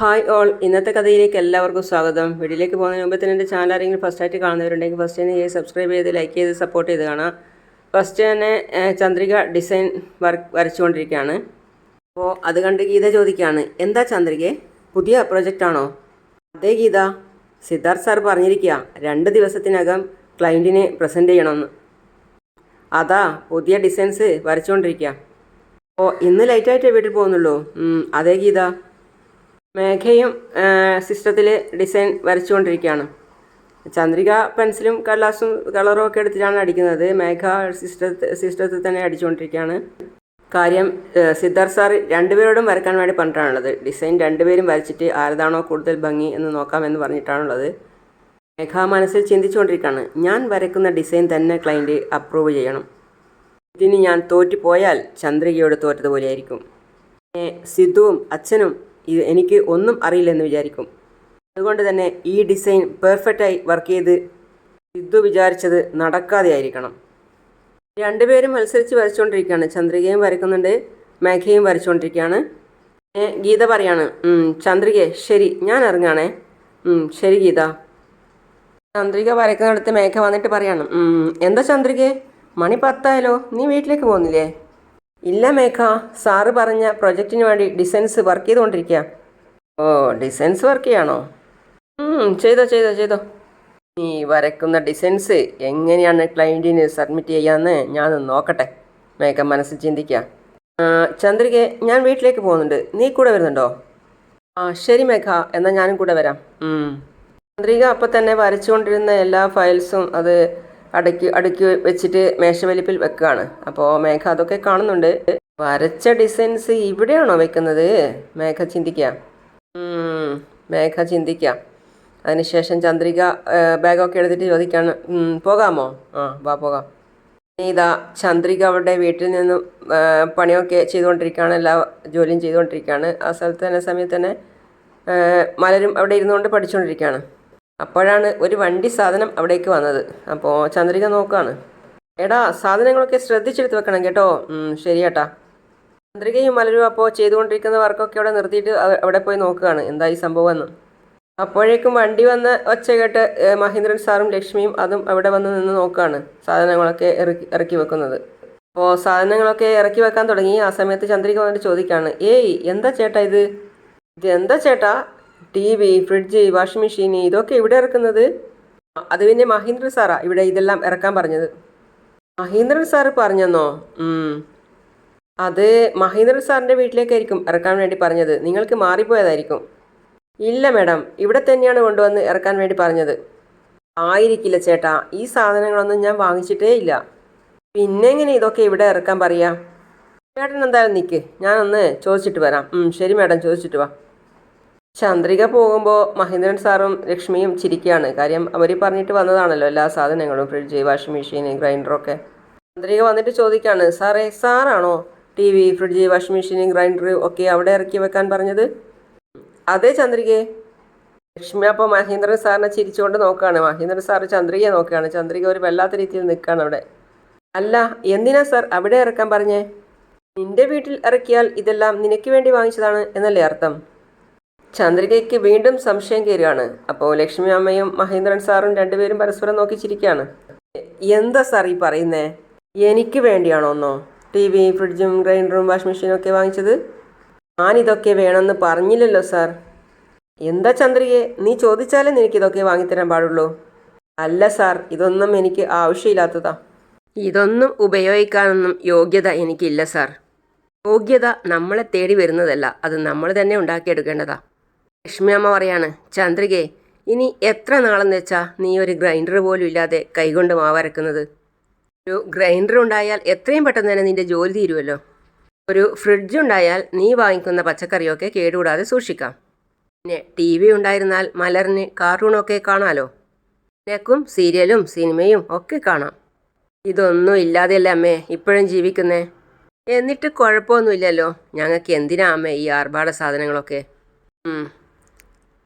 Hi all, ഇന്നത്തെ കഥയിലേക്ക് എല്ലാവർക്കും സ്വാഗതം. വീഡിയോയിലേക്ക് പോകുന്നതിന് മുമ്പ് തന്നെ എൻ്റെ ചാനൽ ആരെങ്കിലും ഫസ്റ്റായിട്ട് കാണുന്നവരുണ്ടെങ്കിൽ ഫസ്റ്റ് തന്നെ സബ്സ്ക്രൈബ് ചെയ്ത് ലൈക്ക് ചെയ്ത് സപ്പോർട്ട് ചെയ്ത് കാണാം. ഫസ്റ്റ് തന്നെ ചന്ദ്രിക ഡിസൈൻ വരച്ചുകൊണ്ടിരിക്കുകയാണ്. അപ്പോൾ അത് കണ്ട് ഗീത ചോദിക്കുകയാണ്, എന്താ ചന്ദ്രികയെ, പുതിയ പ്രൊജക്റ്റാണോ? അതേ ഗീത, സിദ്ധാർത്ഥ് സാർ പറഞ്ഞിരിക്കുക 2 ദിവസത്തിനകം ക്ലയൻറ്റിനെ പ്രസൻറ്റ് ചെയ്യണമെന്ന്. അതാ പുതിയ ഡിസൈൻസ് വരച്ചുകൊണ്ടിരിക്കുക. അപ്പോൾ ഇന്ന് ലൈറ്റായിട്ടേ വീട്ടിൽ പോകുന്നുള്ളൂ. അതേ ഗീത, മേഘയും സിസ്റ്റത്തിൽ ഡിസൈൻ വരച്ചുകൊണ്ടിരിക്കുകയാണ്. ചന്ദ്രിക പെൻസിലും കടലാസും കളറും ഒക്കെ എടുത്തിട്ടാണ് അടിക്കുന്നത്. മേഘ സിസ്റ്റത്തിൽ തന്നെ അടിച്ചുകൊണ്ടിരിക്കുകയാണ്. കാര്യം സിദ്ധാർത്ഥ് സാർ 2 പേരോടും വരക്കാൻ വേണ്ടി പറഞ്ഞിട്ടാണുള്ളത്. ഡിസൈൻ 2 പേരും വരച്ചിട്ട് ആരതാണോ കൂടുതൽ ഭംഗി എന്ന് നോക്കാമെന്ന് പറഞ്ഞിട്ടാണുള്ളത്. മേഘ മനസ്സിൽ ചിന്തിച്ചുകൊണ്ടിരിക്കുകയാണ്, ഞാൻ വരക്കുന്ന ഡിസൈൻ തന്നെ ക്ലയൻറ്റ് അപ്രൂവ് ചെയ്യണം. ഇതിന് ഞാൻ തോറ്റുപോയാൽ ചന്ദ്രികയോട് തോറ്റതുപോലെയായിരിക്കും. സിദ്ധുവും അച്ഛനും എനിക്ക് ഒന്നും അറിയില്ലെന്ന് വിചാരിക്കും. അതുകൊണ്ട് തന്നെ ഈ ഡിസൈൻ പെർഫെക്റ്റായി വർക്ക് ചെയ്ത് സിദ്ധു വിചാരിച്ചത് നടക്കാതെ ആയിരിക്കണം. 2 പേരും മത്സരിച്ച് വരച്ചുകൊണ്ടിരിക്കുകയാണ്. ചന്ദ്രികയും വരയ്ക്കുന്നുണ്ട്, മേഘയും വരച്ചുകൊണ്ടിരിക്കുകയാണ്. ഗീത പറയാണ്, ചന്ദ്രികയെ ശരി, ഞാൻ ഇറങ്ങാണേ. ശരി ഗീത. ചന്ദ്രിക വരയ്ക്കുന്നിടത്ത് മേഘ വന്നിട്ട് പറയാണ്, എന്താ ചന്ദ്രികയെ, മണി 10 നീ വീട്ടിലേക്ക് പോകുന്നില്ലേ? ഇല്ല മേഘ, സാറ് പറഞ്ഞ പ്രൊജക്റ്റിന് വേണ്ടി ഡിസൈൻസ് വർക്ക് ചെയ്തുകൊണ്ടിരിക്കുക. ഓ, ഡിസൈൻസ് വർക്ക് ചെയ്യാണോ? ചെയ്തോ. നീ വരയ്ക്കുന്ന ഡിസൈൻസ് എങ്ങനെയാണ് ക്ലയൻറ്റിന് സബ്മിറ്റ് ചെയ്യാമെന്ന് ഞാൻ നോക്കട്ടെ. മേഘ മനസ്സിൽ ചിന്തിക്കുക. ചന്ദ്രികയെ, ഞാൻ വീട്ടിലേക്ക് പോകുന്നുണ്ട്, നീ കൂടെ വരുന്നുണ്ടോ? ശരി മേഘ, എന്നാൽ ഞാനും കൂടെ വരാം. ചന്ദ്രിക അപ്പം തന്നെ വരച്ചുകൊണ്ടിരുന്ന എല്ലാ ഫയൽസും അത് അടുക്കി വെച്ചിട്ട് മേശവലിപ്പിൽ വെക്കുകയാണ്. അപ്പോൾ മേഘ അതൊക്കെ കാണുന്നുണ്ട്. വരച്ച ഡിസൈൻസ് ഇവിടെയാണോ വെക്കുന്നത്? മേഘ ചിന്തിക്കുക. അതിനുശേഷം ചന്ദ്രിക ബാഗൊക്കെ എടുത്തിട്ട് ചോദിക്കുകയാണ്, പോകാമോ? വാ പോകാം. ഇതാ ചന്ദ്രിക അവരുടെ വീട്ടിൽ നിന്നും പണിയൊക്കെ ചെയ്തുകൊണ്ടിരിക്കുകയാണ്, എല്ലാ ജോലിയും ചെയ്തുകൊണ്ടിരിക്കുകയാണ്. ആ സമയത്ത് തന്നെ മലരും അവിടെ ഇരുന്നുകൊണ്ട് പഠിച്ചുകൊണ്ടിരിക്കുകയാണ്. അപ്പോഴാണ് ഒരു വണ്ടി സാധനം അവിടേക്ക് വന്നത്. അപ്പോൾ ചന്ദ്രിക നോക്കുകയാണ്. എടാ, സാധനങ്ങളൊക്കെ ശ്രദ്ധിച്ചെടുത്ത് വെക്കണം കേട്ടോ. ശരി ഏട്ടാ. ചന്ദ്രികയും മലരും അപ്പോൾ ചെയ്തുകൊണ്ടിരിക്കുന്ന വർക്കൊക്കെ അവിടെ നിർത്തിയിട്ട് അവിടെ പോയി നോക്കുകയാണ് എന്താ ഈ സംഭവം എന്ന്. അപ്പോഴേക്കും വണ്ടി വന്ന് ഒച്ച കേട്ട് മഹേന്ദ്രൻ സാറും ലക്ഷ്മിയും അതും അവിടെ വന്ന് നിന്ന് നോക്കുകയാണ് സാധനങ്ങളൊക്കെ ഇറക്കി വെക്കുന്നത്. അപ്പോൾ സാധനങ്ങളൊക്കെ ഇറക്കി വെക്കാൻ തുടങ്ങി. ആ സമയത്ത് ചന്ദ്രിക വന്നിട്ട് ചോദിക്കുകയാണ്, എന്താ ചേട്ടാ ഇതെന്താ ചേട്ടാ, TV, ഫ്രിഡ്ജ്, വാഷിംഗ് മെഷീൻ ഇതൊക്കെ ഇവിടെ ഇറക്കുന്നത്? അത് പിന്നെ മഹേന്ദ്രൻ സാറാ ഇവിടെ ഇതെല്ലാം ഇറക്കാൻ പറഞ്ഞത്. മഹേന്ദ്രൻ സാറ് പറഞ്ഞെന്നോ? അത് മഹേന്ദ്രൻ സാറിൻ്റെ വീട്ടിലേക്കായിരിക്കും ഇറക്കാൻ വേണ്ടി പറഞ്ഞത്. നിങ്ങൾക്ക് മാറിപ്പോയതായിരിക്കും. ഇല്ല മാഡം, ഇവിടെ തന്നെയാണ് കൊണ്ടുവന്ന് ഇറക്കാൻ വേണ്ടി പറഞ്ഞത്. ആയിരിക്കില്ല ചേട്ടാ, ഈ സാധനങ്ങളൊന്നും ഞാൻ വാങ്ങിച്ചിട്ടേ ഇല്ല. പിന്നെ എങ്ങനെ ഇതൊക്കെ ഇവിടെ ഇറക്കാൻ പറയാം? ചേട്ടൻ എന്തായാലും നിൽക്ക്, ഞാനൊന്ന് ചോദിച്ചിട്ട് വരാം. ശരി മാഡം, ചോദിച്ചിട്ട് വാ. ചന്ദ്രിക പോകുമ്പോൾ മഹേന്ദ്രൻ സാറും ലക്ഷ്മിയും ചിരിക്കുകയാണ്. കാര്യം അവർ പറഞ്ഞിട്ട് വന്നതാണല്ലോ എല്ലാ സാധനങ്ങളും, ഫ്രിഡ്ജ്, വാഷിംഗ് മെഷീൻ, ഗ്രൈൻഡറൊക്കെ. ചന്ദ്രിക വന്നിട്ട് ചോദിക്കുകയാണ്, സാറാണോ TV, fridge, washing machine, grinder ഒക്കെ അവിടെ ഇറക്കി വെക്കാൻ പറഞ്ഞത്? അതെ ചന്ദ്രികയെ. ലക്ഷ്മി അപ്പോൾ മഹേന്ദ്രൻ സാറിനെ ചിരിച്ചുകൊണ്ട് നോക്കുകയാണ്. മഹേന്ദ്രൻ സാറ് ചന്ദ്രികയെ നോക്കുകയാണ്. ചന്ദ്രിക ഒരു വല്ലാത്ത രീതിയിൽ നിൽക്കുകയാണ് അവിടെ. അല്ല, എന്തിനാ സാർ അവിടെ ഇറക്കാൻ പറഞ്ഞേ? നിന്റെ വീട്ടിൽ ഇറക്കിയാൽ ഇതെല്ലാം നിനക്ക് വേണ്ടി വാങ്ങിച്ചതാണ് എന്നല്ലേ അർത്ഥം? ചന്ദ്രികയ്ക്ക് വീണ്ടും സംശയം കയറുകയാണ്. അപ്പോൾ ലക്ഷ്മി അമ്മയും മഹേന്ദ്രൻ സാറും 2 പേരും പരസ്പരം നോക്കി ചിരിക്കുകയാണ്. എന്താ സാർ ഈ പറയുന്നേ? എനിക്ക് വേണ്ടിയാണോന്നോ TV, ഫ്രിഡ്ജും ഗ്രൈൻഡറും വാഷിംഗ് മെഷീനും ഒക്കെ വാങ്ങിച്ചത്? ഞാനിതൊക്കെ വേണമെന്ന് പറഞ്ഞില്ലല്ലോ സാർ. എന്താ ചന്ദ്രികയെ, നീ ചോദിച്ചാലേ നിനക്കിതൊക്കെ വാങ്ങിത്തരാൻ പാടുള്ളൂ. അല്ല സാർ, ഇതൊന്നും എനിക്ക് ആവശ്യമില്ലാത്തതാ. ഇതൊന്നും ഉപയോഗിക്കാനൊന്നും യോഗ്യത എനിക്കില്ല സാർ. യോഗ്യത നമ്മളെ തേടി വരുന്നതല്ല, അത് നമ്മൾ തന്നെ ഉണ്ടാക്കിയെടുക്കേണ്ടതാ. ലക്ഷ്മി അമ്മ പറയാണ്, ചന്ദ്രികയെ, ഇനി എത്ര നാളെന്ന് വെച്ചാൽ നീ ഒരു ഗ്രൈൻഡർ പോലും ഇല്ലാതെ കൈകൊണ്ട് മാവരക്കുന്നത്? ഒരു ഗ്രൈൻഡർ ഉണ്ടായാൽ എത്രയും പെട്ടെന്ന് തന്നെ നിൻ്റെ ജോലി തീരുമല്ലോ. ഒരു ഫ്രിഡ്ജ് ഉണ്ടായാൽ നീ വാങ്ങിക്കുന്ന പച്ചക്കറിയൊക്കെ കേടുകൂടാതെ സൂക്ഷിക്കാം. പിന്നെ TV ഉണ്ടായിരുന്നാൽ മലറിന് കാർട്ടൂണൊക്കെ കാണാമല്ലോ. നിനക്കും സീരിയലും സിനിമയും ഒക്കെ കാണാം. ഇതൊന്നും ഇല്ലാതെയല്ലേ അമ്മേ ഇപ്പോഴും ജീവിക്കുന്നേ? എന്നിട്ട് കുഴപ്പമൊന്നുമില്ലല്ലോ. ഞങ്ങൾക്ക് എന്തിനാ അമ്മേ ഈ ആർഭാട സാധനങ്ങളൊക്കെ?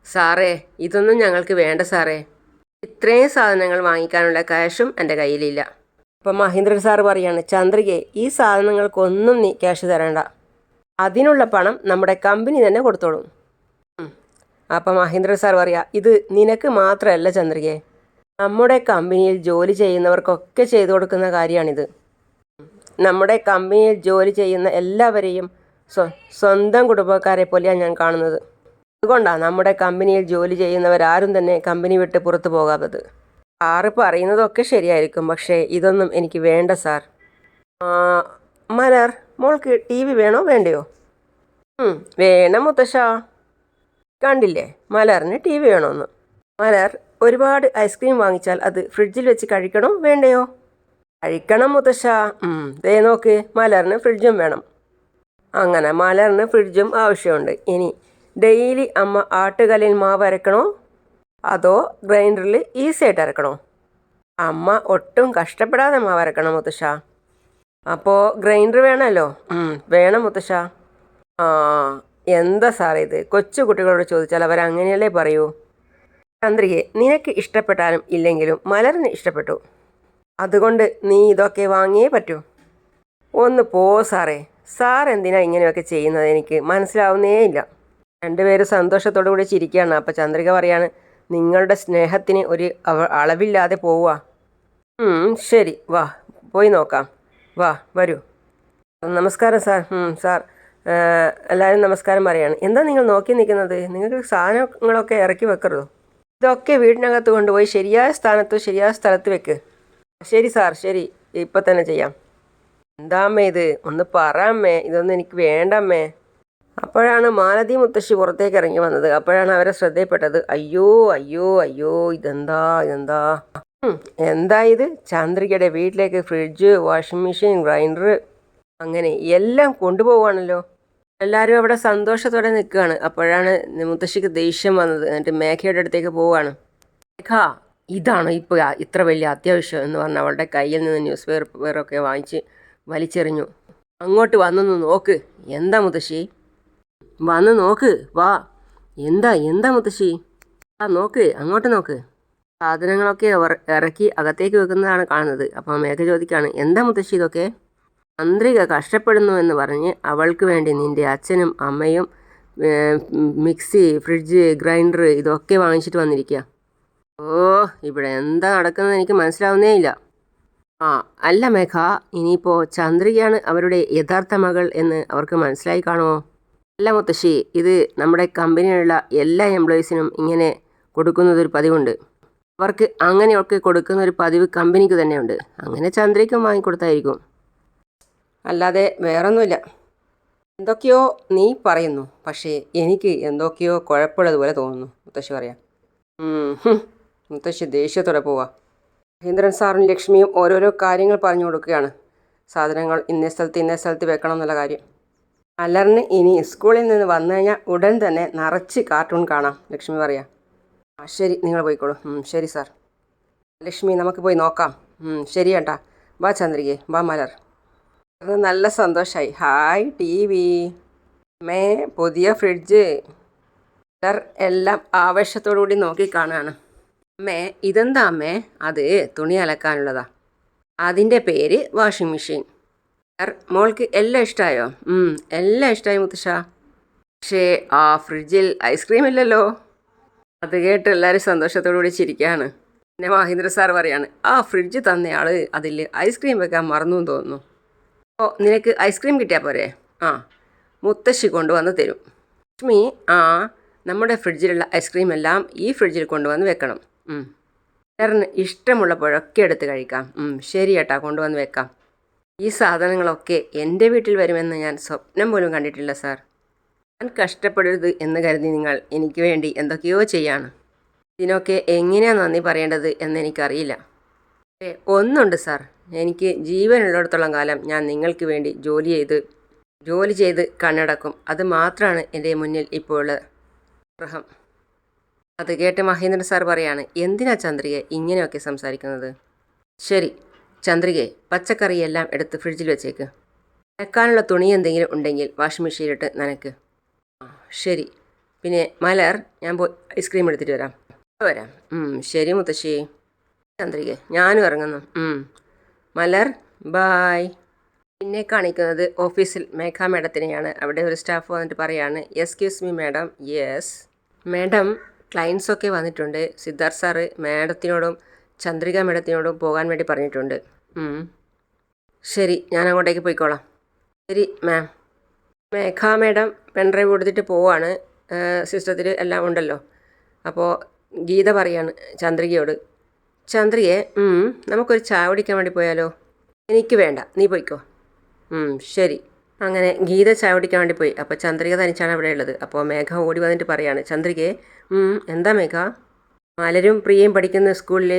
സാറേ, ഇതൊന്നും ഞങ്ങൾക്ക് വേണ്ട സാറേ. ഇത്രയും സാധനങ്ങൾ വാങ്ങിക്കാനുള്ള ക്യാഷും എൻ്റെ കയ്യിലില്ല. അപ്പം മഹേന്ദ്രൻ സാറ് പറയാണ്, ചന്ദ്രികയെ, ഈ സാധനങ്ങൾക്കൊന്നും നീ ക്യാഷ് തരണ്ട. അതിനുള്ള പണം നമ്മുടെ കമ്പനി തന്നെ കൊടുത്തോളും. അപ്പം മഹേന്ദ്രൻ സാർ പറയാ, ഇത് നിനക്ക് മാത്രമല്ല ചന്ദ്രികയെ, നമ്മുടെ കമ്പനിയിൽ ജോലി ചെയ്യുന്നവർക്കൊക്കെ ചെയ്തു കൊടുക്കുന്ന കാര്യമാണിത്. നമ്മുടെ കമ്പനിയിൽ ജോലി ചെയ്യുന്ന എല്ലാവരെയും സ്വന്തം കുടുംബക്കാരെ പോലെയാണ് ഞാൻ കാണുന്നത്. അതുകൊണ്ടാണ് നമ്മുടെ കമ്പനിയിൽ ജോലി ചെയ്യുന്നവരാരും തന്നെ കമ്പനി വിട്ട് പുറത്തു പോകാത്തത്. സാറ് പറയുന്നതൊക്കെ ശരിയായിരിക്കും, പക്ഷേ ഇതൊന്നും എനിക്ക് വേണ്ട സാർ. മലർ, മോൾക്ക് TV വേണോ വേണ്ടയോ? വേണം മുത്തശ്ശ. കണ്ടില്ലേ, മലറിന് TV വേണമെന്ന്. മലർ, ഒരുപാട് ഐസ്ക്രീം വാങ്ങിച്ചാൽ അത് ഫ്രിഡ്ജിൽ വെച്ച് കഴിക്കണോ വേണ്ടയോ? കഴിക്കണം മുത്തശ്ശ. ദേ നോക്ക്, മലറിന് ഫ്രിഡ്ജും വേണം. അങ്ങനെ മലറിന് ഫ്രിഡ്ജും ആവശ്യമുണ്ട്. ഇനി ഡെയിലി അമ്മ ആട്ടുകല്ലിൽ മാവ് അരക്കണോ അതോ ഗ്രൈൻഡറിൽ ഈസിയായിട്ട് അരക്കണോ? അമ്മ ഒട്ടും കഷ്ടപ്പെടാതെ മാവ് അരക്കണം മുത്തശ്ശ. അപ്പോൾ ഗ്രൈൻഡർ വേണമല്ലോ. വേണം മുത്തശ്ശ. എന്താ സാറേ ഇത്, കൊച്ചു കുട്ടികളോട് ചോദിച്ചാൽ അവരങ്ങനെയല്ലേ പറയൂ. ചന്ദ്രികെ, നിനക്ക് ഇഷ്ടപ്പെട്ടാലും ഇല്ലെങ്കിലും മലറിന് ഇഷ്ടപ്പെട്ടു. അതുകൊണ്ട് നീ ഇതൊക്കെ വാങ്ങിയേ പറ്റൂ. ഒന്ന് പോ സാറേ. സാർ എന്തിനാ ഇങ്ങനെയൊക്കെ ചെയ്യുന്നത് എനിക്ക് മനസ്സിലാവുന്നേ ഇല്ല. രണ്ടുപേരും സന്തോഷത്തോടു കൂടി ചിരിക്കുകയാണ്. അപ്പോൾ ചന്ദ്രിക പറയാണ്, നിങ്ങളുടെ സ്നേഹത്തിന് ഒരു അളവില്ലാതെ പോവുക. ശരി, വാ പോയി നോക്കാം. വാ വരൂ. നമസ്കാരം സാർ. സാർ, എല്ലാവരും നമസ്കാരം പറയാണ്. എന്താ നിങ്ങൾ നോക്കി നിൽക്കുന്നത്? നിങ്ങൾക്ക് സാധനങ്ങളൊക്കെ ഇറക്കി വെക്കരുതോ? ഇതൊക്കെ വീടിനകത്ത് കൊണ്ടുപോയി ശരിയായ ശരിയായ സ്ഥലത്ത് വെക്ക്. ശരി സാർ, ശരി, ഇപ്പം തന്നെ ചെയ്യാം. എന്താമ്മേ ഇത്, ഒന്ന് പറ അമ്മേ, ഇതൊന്നും എനിക്ക് വേണ്ടമ്മേ. അപ്പോഴാണ് മാലതി മുത്തശ്ശി പുറത്തേക്ക് ഇറങ്ങി വന്നത്. അപ്പോഴാണ് അവരെ ശ്രദ്ധയിൽപ്പെട്ടത്. അയ്യോ അയ്യോ അയ്യോ, ഇതെന്താ ഇതെന്താ എന്താ ഇത്? ചന്ദ്രികയുടെ വീട്ടിലേക്ക് ഫ്രിഡ്ജ്, വാഷിംഗ് മെഷീൻ, ഗ്രൈൻഡർ, അങ്ങനെ എല്ലാം കൊണ്ടുപോവാണല്ലോ. എല്ലാവരും അവിടെ സന്തോഷത്തോടെ നിൽക്കുകയാണ്. അപ്പോഴാണ് മുത്തശ്ശിക്ക് ദേഷ്യം വന്നത്. എന്നിട്ട് മേഘയുടെ അടുത്തേക്ക് പോവുകയാണ്. മേഘ, ഇതാണോ ഇപ്പോൾ ഇത്ര വലിയ അത്യാവശ്യം എന്ന് പറഞ്ഞ് അവളുടെ കയ്യിൽ നിന്ന് ന്യൂസ് പേപ്പറൊക്കെ വാങ്ങിച്ച് വലിച്ചെറിഞ്ഞു. അങ്ങോട്ട് വന്നൊന്ന് നോക്ക്. എന്താ മുത്തശ്ശി? വന്ന് നോക്ക്, വാ. എന്താ മുത്തശ്ശി? നോക്ക്, അങ്ങോട്ട് നോക്ക്. സാധനങ്ങളൊക്കെ അവർ ഇറക്കി അകത്തേക്ക് വെക്കുന്നതാണ് കാണുന്നത്. അപ്പോൾ മേഘ ചോദിക്കുകയാണ്, എന്താ മുത്തശ്ശി ഇതൊക്കെ? ചന്ദ്രിക കഷ്ടപ്പെടുന്നു എന്ന് പറഞ്ഞ് അവൾക്ക് വേണ്ടി നിൻ്റെ അച്ഛനും അമ്മയും മിക്സി, ഫ്രിഡ്ജ്, ഗ്രൈൻഡർ ഇതൊക്കെ വാങ്ങിച്ചിട്ട് വന്നിരിക്കുക. ഇവിടെ എന്താ നടക്കുന്നത് എനിക്ക് മനസ്സിലാവുന്നേ ഇല്ല. അല്ല മേഘ, ഇനിയിപ്പോൾ ചന്ദ്രികയാണ് അവരുടെ യഥാർത്ഥ മകൾ എന്ന് അവർക്ക് മനസ്സിലായി കാണുമോ? അല്ല മുത്തശ്ശി, ഇത് നമ്മുടെ കമ്പനിയിലുള്ള എല്ലാ എംപ്ലോയീസിനും ഇങ്ങനെ കൊടുക്കുന്നതൊരു പതിവുണ്ട്. അവർക്ക് അങ്ങനെയൊക്കെ കൊടുക്കുന്ന ഒരു പതിവ് കമ്പനിക്ക് തന്നെയുണ്ട്. അങ്ങനെ ചന്ദ്രിക്കും വാങ്ങിക്കൊടുത്തായിരിക്കും, അല്ലാതെ വേറൊന്നുമില്ല. എന്തൊക്കെയോ നീ പറയുന്നു, പക്ഷേ എനിക്ക് എന്തൊക്കെയോ കുഴപ്പമുള്ളതുപോലെ തോന്നുന്നു മുത്തശ്ശി പറയാം. മുത്തശ്ശി ദേഷ്യത്തോടെ പോവാ. മഹേന്ദ്രൻ സാറും ലക്ഷ്മിയും ഓരോരോ കാര്യങ്ങൾ പറഞ്ഞു കൊടുക്കുകയാണ്. സാധനങ്ങൾ ഇന്ന സ്ഥലത്ത് വെക്കണം എന്നുള്ള കാര്യം. മലറിന് ഇനി സ്കൂളിൽ നിന്ന് വന്നു കഴിഞ്ഞാൽ ഉടൻ തന്നെ നിറച്ച് കാർട്ടൂൺ കാണാം, ലക്ഷ്മി പറയാം. ശരി, നിങ്ങൾ പോയിക്കോളൂ. ശരി സാർ. ലക്ഷ്മി, നമുക്ക് പോയി നോക്കാം. ശരി ഏട്ടാ. വാ ചന്ദ്രികെ, വാ മലർ. അത് നല്ല സന്തോഷമായി. ഹായ് TV, പുതിയ ഫ്രിഡ്ജ്. മലർ എല്ലാം ആവേശത്തോടു കൂടി നോക്കി കാണുകയാണ്. ഇതെന്താ അമ്മേ? അത് തുണി അലക്കാനുള്ളതാ. അതിൻ്റെ പേര് വാഷിംഗ് മെഷീൻ. മോൾക്ക് എല്ലാം ഇഷ്ടമായോ? എല്ലാം ഇഷ്ടമായി മുത്തശ്ശ. പക്ഷേ ആ ഫ്രിഡ്ജിൽ ഐസ്ക്രീം ഇല്ലല്ലോ. അത് കേട്ട് എല്ലാവരും സന്തോഷത്തോടു കൂടി ചിരിക്കുകയാണ്. പിന്നെ മഹേന്ദ്ര സാർ പറയാണ്, ആ ഫ്രിഡ്ജ് തന്നയാൾ അതിൽ ഐസ്ക്രീം വെക്കാൻ മറന്നു എന്ന് തോന്നുന്നു. നിനക്ക് ഐസ്ക്രീം കിട്ടിയാൽ പോരെ? മുത്തശ്ശി കൊണ്ടുവന്ന് തരും. ലക്ഷ്മി, നമ്മുടെ ഫ്രിഡ്ജിലുള്ള ഐസ്ക്രീം എല്ലാം ഈ ഫ്രിഡ്ജിൽ കൊണ്ടുവന്ന് വെക്കണം. മലറിന് ഇഷ്ടമുള്ളപ്പോഴൊക്കെ എടുത്ത് കഴിക്കാം. ശരി ഏട്ടാ, കൊണ്ടുവന്ന് വെക്കാം. ഈ സാധനങ്ങളൊക്കെ എൻ്റെ വീട്ടിൽ വരുമെന്ന് ഞാൻ സ്വപ്നം പോലും കണ്ടിട്ടില്ല സാർ. ഞാൻ കഷ്ടപ്പെടരുത് എന്ന് കരുതി നിങ്ങൾ എനിക്ക് വേണ്ടി എന്തൊക്കെയോ ചെയ്യാണ്. ഇതിനൊക്കെ എങ്ങനെയാണ് നന്ദി പറയേണ്ടത് എന്നെനിക്കറിയില്ല. പക്ഷേ ഒന്നുണ്ട് സാർ, എനിക്ക് ജീവനുള്ളിടത്തോളം കാലം ഞാൻ നിങ്ങൾക്ക് വേണ്ടി ജോലി ചെയ്ത് കണ്ണടക്കും. അത് മാത്രമാണ് എൻ്റെ മുന്നിൽ ഇപ്പോൾ ഉള്ള ആഗ്രഹം. അത് കേട്ട് മഹേന്ദ്രൻ സാർ പറയാണ്, എന്തിനാ ചന്ദ്രികെ ഇങ്ങനെയൊക്കെ സംസാരിക്കുന്നത്? ശരി ചന്ദ്രികെ, പച്ചക്കറിയെല്ലാം എടുത്ത് ഫ്രിഡ്ജിൽ വെച്ചേക്ക്. നനക്കാനുള്ള തുണി എന്തെങ്കിലും ഉണ്ടെങ്കിൽ വാഷിംഗ് മെഷീനിലിട്ട് നനക്ക്. ശരി. പിന്നെ മലർ, ഞാൻ പോയി ഐസ്ക്രീം എടുത്തിട്ട് വരാം. ശരി മുത്തശ്ശി. ചന്ദ്രികെ, ഞാനും ഇറങ്ങുന്നു. മലർ, ബായ്. പിന്നെ കാണിക്കുന്നത് ഓഫീസിൽ മേഘ മാഡത്തിനെയാണ്. അവിടെ ഒരു സ്റ്റാഫ് വന്നിട്ട് പറയാണ്, excuse me madam. Yes. Madam, ക്ലയൻസൊക്കെ വന്നിട്ടുണ്ട്. സിദ്ധാർത്ഥ് സാറ് മാഡത്തിനോടും ചന്ദ്രിക മാഡത്തിനോടും പോകാൻ വേണ്ടി പറഞ്ഞിട്ടുണ്ട്. ശരി, ഞാൻ അങ്ങോട്ടേക്ക് പോയിക്കോളാം. ശരി മാം. മേഘ മാഡം പെൺഡ്രൈവ് കൊടുത്തിട്ട് പോവാണ്. സിസ്റ്റത്തിൽ എല്ലാം ഉണ്ടല്ലോ. അപ്പോൾ ഗീത പറയാണ് ചന്ദ്രികയോട്, ചന്ദ്രികയെ നമുക്കൊരു ചായ കുടിക്കാൻ വേണ്ടി പോയാലോ? എനിക്ക് വേണ്ട, നീ പോയിക്കോ. ശരി. അങ്ങനെ ഗീത ചായ കുടിക്കാൻ വേണ്ടി പോയി. അപ്പോൾ ചന്ദ്രിക തനിച്ചാണ് അവിടെ ഉള്ളത്. അപ്പോൾ മേഘ ഓടി വന്നിട്ട് പറയാണ്, ചന്ദ്രികയെ എന്താ മേഘ? മലരും പ്രിയയും പഠിക്കുന്ന സ്കൂളിൽ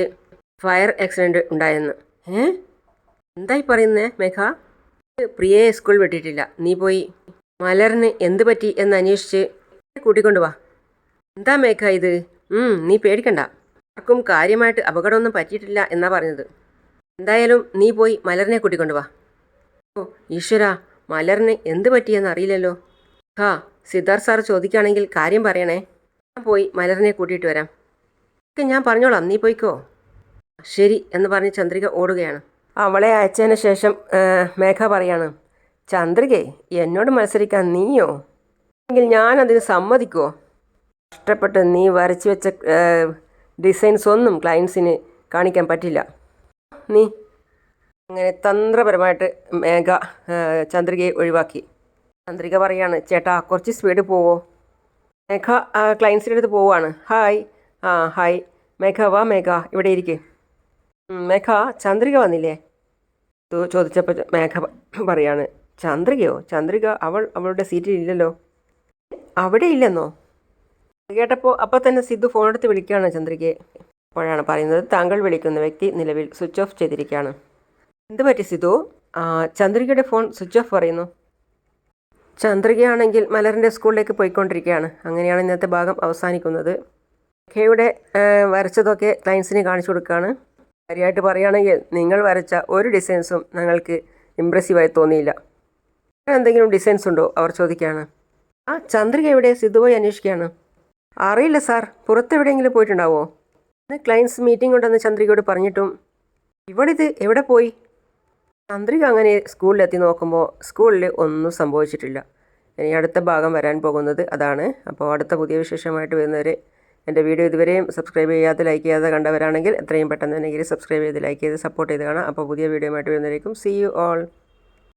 ഫയർ ആക്സിഡൻറ്റ് ഉണ്ടായെന്ന്. എന്തായി പറയുന്നേ മേഘ? പ്രിയയെ സ്കൂൾ വിട്ടിട്ടില്ല. നീ പോയി മലറിന് എന്ത് പറ്റി എന്ന് അന്വേഷിച്ച് കൂട്ടിക്കൊണ്ടു വാ. എന്താ മേഘ ഇത്? നീ പേടിക്കണ്ട, ആർക്കും കാര്യമായിട്ട് അപകടമൊന്നും പറ്റിയിട്ടില്ല എന്നാ പറഞ്ഞത്. എന്തായാലും നീ പോയി മലറിനെ കൂട്ടിക്കൊണ്ടു വാ. ഓ ഈശ്വര, മലറിന് എന്ത് പറ്റിയെന്ന് അറിയില്ലല്ലോ. സിദ്ധാർത്ഥ് സാർ ചോദിക്കുകയാണെങ്കിൽ കാര്യം പറയണേ. ഞാൻ പോയി മലറിനെ കൂട്ടിയിട്ട് വരാം. ഒക്കെ ഞാൻ പറഞ്ഞോളാം, നീ പോയിക്കോ. ശരി എന്ന് പറഞ്ഞ് ചന്ദ്രിക ഓടുകയാണ്. അവളെ അയച്ചതിന് ശേഷം മേഘ പറയാണ്, ചന്ദ്രികയെ എന്നോട് മത്സരിക്കാൻ നീയോ? എങ്കിൽ ഞാനതിന് സമ്മതിക്കുമോ? കഷ്ടപ്പെട്ട് നീ വരച്ചു വെച്ച ഡിസൈൻസ് ഒന്നും ക്ലയൻസിന് കാണിക്കാൻ പറ്റില്ല. നീ അങ്ങനെ തന്ത്രപരമായിട്ട് മേഘ ചന്ദ്രികയെ ഒഴിവാക്കി. ചന്ദ്രിക പറയാണ്, ചേട്ടാ കുറച്ച് സ്പീഡ് പോവോ? മേഘ ക്ലയൻസിൻ്റെ അടുത്ത് പോവാണ്. ഹായ്. ഹായ് മേഘ, വാ മേഘ, ഇവിടെ ഇരിക്ക്. മേഘ, ചന്ദ്രിക വന്നില്ലേ? ചോദിച്ചപ്പോൾ മേഘ പറയാണ്, ചന്ദ്രികയോ? ചന്ദ്രിക അവളുടെ സീറ്റിൽ ഇല്ലല്ലോ. അവിടെ ഇല്ലെന്നോ? കേട്ടപ്പോൾ അപ്പോൾ തന്നെ സിദ്ധു ഫോണെടുത്ത് വിളിക്കുകയാണ് ചന്ദ്രികയെ. അപ്പോഴാണ് പറയുന്നത്, താങ്കൾ വിളിക്കുന്ന വ്യക്തി നിലവിൽ സ്വിച്ച് ഓഫ് ചെയ്തിരിക്കുകയാണ്. എന്ത് പറ്റി സിദ്ധു? ചന്ദ്രികയുടെ ഫോൺ സ്വിച്ച് ഓഫ് പറയുന്നു. ചന്ദ്രികയാണെങ്കിൽ മലറിൻ്റെ സ്കൂളിലേക്ക് പോയിക്കൊണ്ടിരിക്കുകയാണ്. അങ്ങനെയാണ് ഇന്നത്തെ ഭാഗം അവസാനിക്കുന്നത്. മേഘയുടെ വരച്ചതൊക്കെ ക്ലയൻസിന് കാണിച്ചു കൊടുക്കുകയാണ്. കാര്യമായിട്ട് പറയുകയാണെങ്കിൽ നിങ്ങൾ വരച്ച ഒരു ഡിസൈൻസും ഞങ്ങൾക്ക് ഇമ്പ്രസീവായി തോന്നിയില്ല. എന്തെങ്കിലും ഡിസൈൻസ് ഉണ്ടോ? അവർ ചോദിക്കുകയാണ്. ചന്ദ്രിക എവിടെ? സിദ്ധു പോയി അന്വേഷിക്കുകയാണ്. അറിയില്ല സാർ, പുറത്തെവിടെയെങ്കിലും പോയിട്ടുണ്ടാവോ? ഇന്ന് ക്ലയൻസ് മീറ്റിംഗ് ഉണ്ടെന്ന് ചന്ദ്രികയോട് പറഞ്ഞിട്ടും ഇവളിത് എവിടെ പോയി? ചന്ദ്രിക അങ്ങനെ സ്കൂളിലെത്തി നോക്കുമ്പോൾ സ്കൂളിൽ ഒന്നും സംഭവിച്ചിട്ടില്ല. ഇനി അടുത്ത ഭാഗം വരാൻ പോകുന്നത് അതാണ്. അപ്പോൾ അടുത്ത പുതിയ വിശേഷമായിട്ട് വരുന്നവരെ എൻ്റെ വീഡിയോ ഇതുവരെയും സബ്സ്ക്രൈബ് ചെയ്യാതെ ലൈക്ക് ചെയ്യാതെ കണ്ടവരാണെങ്കിൽ എത്രയും പെട്ടെന്ന് തന്നെ സബ്സ്ക്രൈബ് ചെയ്ത് ലൈക്ക് ചെയ്ത് സപ്പോർട്ട് ചെയ്ത് കാണാം. അപ്പോൾ പുതിയ വീഡിയോ ആയിട്ട് വരുന്നവരേക്കും സീ യു ഓൾ.